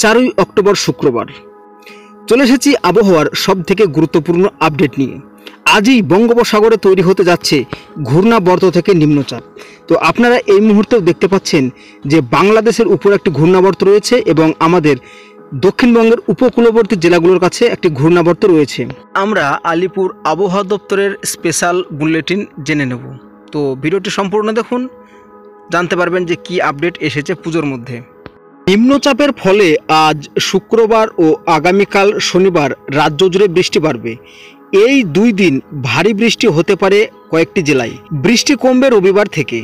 4ই October শুক্রবার চলে এসেছি আবহাওয়ার সবথেকে গুরুত্বপূর্ণ আপডেট নিয়ে। আজই বঙ্গোপসাগরে তৈরি হতে যাচ্ছে ঘূর্ণাবর্ত থেকে নিম্নচাপ। তো আপনারা এই মুহূর্তেও দেখতে পাচ্ছেন যে বাংলাদেশের উপর একটি ঘূর্ণাবর্ত রয়েছে এবং আমাদের দক্ষিণবঙ্গের উপকূলবর্তী জেলাগুলোর কাছে একটি ঘূর্ণাবর্ত রয়েছে। আমরা আলিপুর আবহাওয়া দপ্তরের স্পেশাল বুলেটিন জেনে নেব। তো ভিডিওটি সম্পূর্ণ দেখুন, জানতে পারবেন যে কি আপডেট এসেছে পুজোর মধ্যে। নিম্নচাপের ফলে আজ শুক্রবার ও আগামীকাল শনিবার রাজ্য জুড়ে বৃষ্টি বাড়বে। এই 2 দিন ভারী বৃষ্টি হতে পারে কয়েকটি জেলায়। বৃষ্টি কমবে রবিবার থেকে।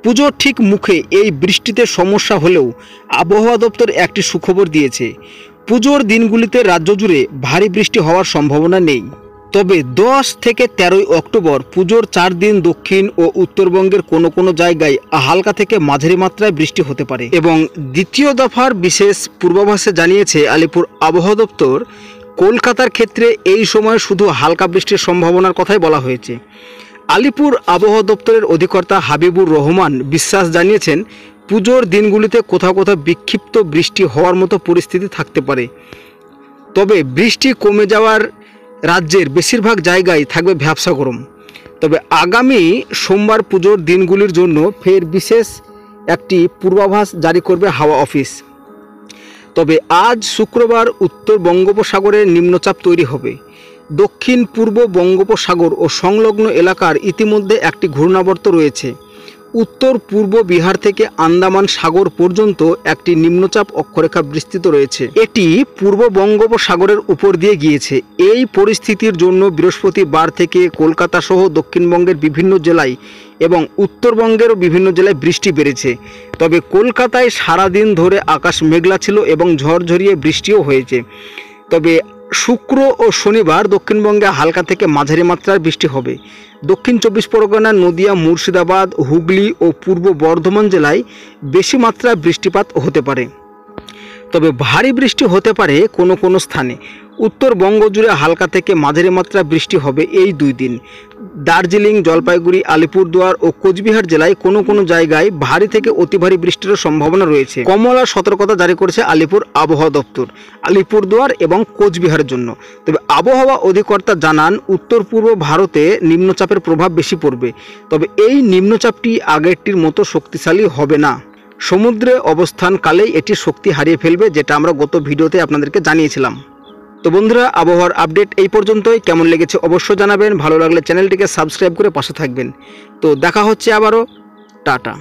পুজোর ঠিক মুখে এই বৃষ্টিতে সমস্যা হলেও আবহাওয়া দপ্তর একটি সুখবর দিয়েছে। পুজোর দিনগুলিতে রাজ্য জুড়ে ভারী বৃষ্টি হওয়ার সম্ভাবনা নেই। তবে 10 থেকে 13ই অক্টোবর পুজোর 4 দিন দক্ষিণ ও উত্তরবঙ্গের কোনো কোনো জায়গায় হালকা থেকে মাঝারি মাত্রায় বৃষ্টি হতে পারে। এবং দ্বিতীয় দফার বিশেষ পূর্বাভাসে জানিয়েছে আলিপুর আবহাওয়া দপ্তর, কলকাতার ক্ষেত্রে এই সময় শুধু হালকা বৃষ্টির সম্ভাবনার কথাই বলা হয়েছে। আলিপুর আবহাওয়া দপ্তরের অধিকর্তা হাবিবুর রহমান বিশ্বাস জানিয়েছেন, পুজোর দিনগুলিতে কোথাও কোথাও বিক্ষিপ্ত বৃষ্টি হওয়ার মতো পরিস্থিতি থাকতে পারে। তবে বৃষ্টি কমে যাওয়ার রাজ্যের বেশিরভাগ জায়গায় থাকবে ভ্যাপসা গরম। তবে আগামী সোমবার পুজোর দিনগুলির জন্য ফের বিশেষ একটি পূর্বাভাস জারি করবে হাওয়া অফিস। তবে আজ শুক্রবার উত্তর বঙ্গোপসাগরে নিম্নচাপ তৈরি হবে। দক্ষিণ পূর্ব বঙ্গোপসাগর ও সংলগ্ন এলাকার ইতিমধ্যে একটি ঘূর্ণাবর্ত রয়েছে। উত্তর পূর্ব বিহার থেকে আন্দামান সাগর পর্যন্ত একটি নিম্নচাপ অক্ষরেখা বিস্তৃত রয়েছে। এটি পূর্ব বঙ্গোপসাগরের উপর দিয়ে গিয়েছে। এই পরিস্থিতির জন্য বৃহস্পতিবার থেকে কলকাতা সহ দক্ষিণবঙ্গের বিভিন্ন জেলায় এবং উত্তরবঙ্গেরও বিভিন্ন জেলায় বৃষ্টি বেড়েছে। তবে কলকাতায় সারাদিন ধরে আকাশ মেঘলা ছিল এবং ঝড়ঝরিয়ে বৃষ্টিও হয়েছে। তবে শুক্র ও শনিবার দক্ষিণবঙ্গে হালকা থেকে মাঝারি মাত্রার বৃষ্টি হবে। দক্ষিণ 24 পরগনা, নদিয়া, মুর্শিদাবাদ, হুগলি ও পূর্ব বর্ধমান জেলায় বেশি মাত্রায় বৃষ্টিপাত হতে পারে। তবে ভারী বৃষ্টি হতে পারে কোনো কোনো স্থানে। উত্তরবঙ্গ জুড়ে হালকা থেকে মাঝারি মাত্রায় বৃষ্টি হবে এই 2 দিন। দার্জিলিং, জলপাইগুড়ি, আলিপুরদুয়ার ও কোচবিহার জেলায় কোনো কোনো জায়গায় ভারী থেকে অতি ভারী বৃষ্টির সম্ভাবনা রয়েছে। কমলা সতর্কতা জারি করেছে আলিপুর আবহাওয়া দপ্তর আলিপুরদুয়ার এবং কোচবিহারের জন্য। তবে আবহাওয়া অধিকর্তা জানান, উত্তর পূর্ব ভারতে নিম্নচাপের প্রভাব বেশি পড়বে। তবে এই নিম্নচাপটি আগেরটির মতো শক্তিশালী হবে না। সমুদ্রে অবস্থানকালেই এটি শক্তি হারিয়ে ফেলবে, যেটা আমরা গত ভিডিওতে আপনাদেরকে জানিয়েছিলাম। তো বন্ধুরা, আবহাওয়ার আপডেট এই পর্যন্তই। কেমন লেগেছে অবশ্যই জানাবেন। ভালো লাগলে চ্যানেলটিকে সাবস্ক্রাইব করে পাশে থাকবেন। তো দেখা হচ্ছে আবারও। টাটা।